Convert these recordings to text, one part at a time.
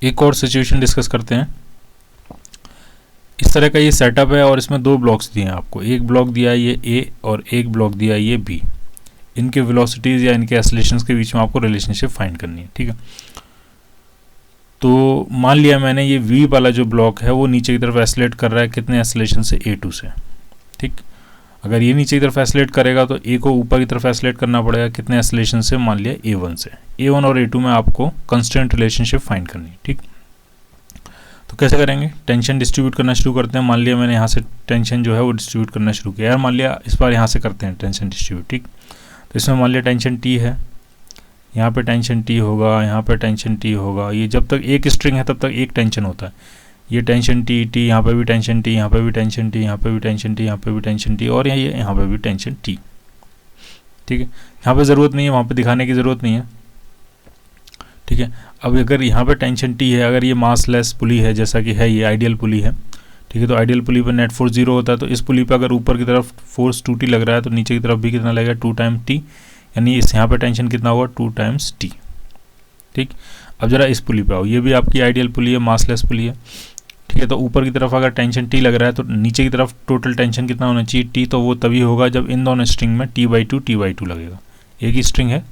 एक और situation discuss करते हैं। इस तरह का ये सेटअप है और इसमें दो ब्लॉक्स दिए हैं आपको, एक ब्लॉक दिया है ये ए और एक ब्लॉक दिया है ये बी। इनके वेलोसिटीज़ या इनके एसलेशंस के बीच में आपको रिलेशनशिप फाइंड करनी है, ठीक है। तो मान लिया मैंने ये वी वाला जो ब्लॉक है वो नीचे की तरफ एसलेट कर रहा है कितने एसलेशन से, A2 से, ठीक। अगर ये नीचे की तरफ एसलेट करेगा तो ए को ऊपर की तरफ एसलेट करना पड़ेगा कितने एसलेशन से, मान लिया A1 से। A1 और A2 में आपको कंस्टेंट रिलेशनशिप फाइंड करनी है, ठीक। तो कैसे करेंगे, टेंशन डिस्ट्रीब्यूट करना शुरू करते हैं। मान लिया मैंने यहाँ से टेंशन जो है वो डिस्ट्रीब्यूट करना शुरू किया यार, मान लिया इस बार यहाँ से करते हैं टेंशन डिस्ट्रीब्यूट, ठीक। तो इसमें मान लिया टेंशन T है, यहाँ पे टेंशन T होगा, यहाँ पे टेंशन T होगा। ये जब तक एक स्ट्रिंग है तब तक एक टेंशन होता है। ये टेंशन T, यहाँ पे भी टेंशन T, यहाँ पे भी टेंशन T, यहाँ पे भी टेंशन T, यहाँ पे भी टेंशन T और यहाँ पे भी टेंशन T, ठीक है। यहाँ पे ज़रूरत नहीं है, वहाँ पे दिखाने की ज़रूरत नहीं है, ठीक है। अब अगर यहाँ पे टेंशन T है, अगर ये मासलेस पुली है जैसा कि है, ये आइडियल पुली है, ठीक है। तो आइडियल पुली पर नेट फोर्स 0 होता है। तो इस पुली पर अगर ऊपर की तरफ फोर्स 2T लग रहा है तो नीचे की तरफ भी कितना लगेगा, 2 टाइम T, यानी इस यहाँ पे टेंशन कितना होगा, 2 टाइम्स T, ठीक। अब जरा इस पुली पे आओ, ये भी आपकी आइडियल पुली है, मासलेस पुली है, ठीक है। तो ऊपर की तरफ अगर टेंशन T लग रहा है तो नीचे की तरफ टोटल टेंशन कितना होना चाहिए, T। तो वो तभी होगा जब इन दोनों स्ट्रिंग में T/2 लगेगा, एक ही स्ट्रिंग है,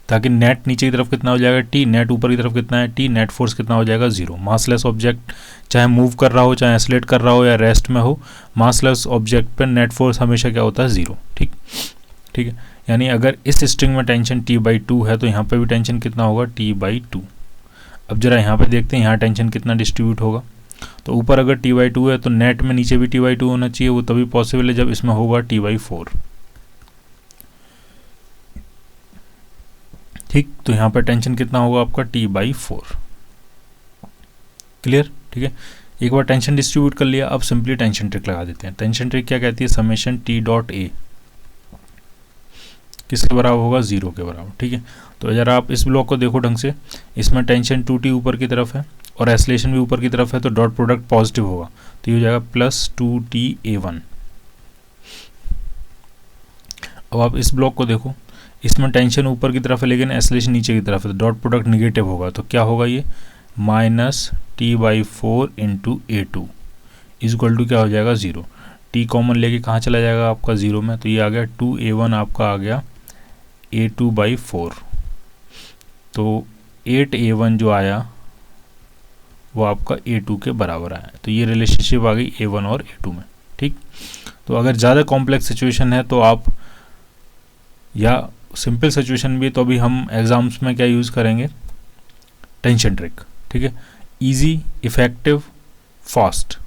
ताकि नेट नीचे की तरफ कितना हो जाएगा T, नेट ऊपर की तरफ कितना है T, नेट फोर्स कितना हो जाएगा 0। मासलेस ऑब्जेक्ट चाहे मूव कर रहा हो, चाहे एस्लेट कर रहा हो या रेस्ट में हो, मासलेस ऑब्जेक्ट पर नेट फोर्स हमेशा क्या होता है, 0, ठीक, ठीक है। यानी अगर इस स्ट्रिंग में टेंशन T/2 है तो यहाँ पे भी टेंशन कितना होगा, T/2। अब जरा यहाँ पे देखते हैं यहाँ टेंशन कितना डिस्ट्रीब्यूट होगा। तो ऊपर अगर T/2 है तो नेट में नीचे भी T/2 होना चाहिए, वो तभी पॉसिबल है जब इसमें होगा T/4, ठीक। तो यहाँ पर टेंशन कितना होगा आपका, T/4, क्लियर, ठीक है। एक बार टेंशन डिस्ट्रीब्यूट कर लिया, अब सिंपली टेंशन ट्रिक लगा देते हैं। टेंशन ट्रिक क्या कहती है, समेशन T.A किसके बराबर होगा, 0 के बराबर, ठीक है। तो अगर आप इस ब्लॉक को देखो ढंग से, इसमें टेंशन 2T ऊपर की तरफ है और एसलेशन भी ऊपर की तरफ है, तो डॉट प्रोडक्ट पॉजिटिव होगा, तो ये हो जाएगा +2TA1। अब आप इस ब्लॉक को देखो, इसमें टेंशन ऊपर की तरफ है लेकिन एसलेशन नीचे की तरफ है, तो डॉट प्रोडक्ट निगेटिव होगा, तो क्या होगा ये -T/4 × A2 इक्वल टू क्या हो जाएगा, 0। T कॉमन लेके कहाँ चला जाएगा आपका 0 में, तो ये आ गया 2A1 आपका आ गया A2/4। तो 8A1 जो आया वो आपका A2 के बराबर आया। तो ये रिलेशनशिप आ गई A1 और A2 में, ठीक। तो अगर ज़्यादा कॉम्प्लेक्स सिचुएशन है तो आप, या सिंपल सिचुएशन भी, तो अभी हम एग्जाम्स में क्या यूज़ करेंगे, टेंशन ट्रिक, ठीक है। Easy, effective, fast.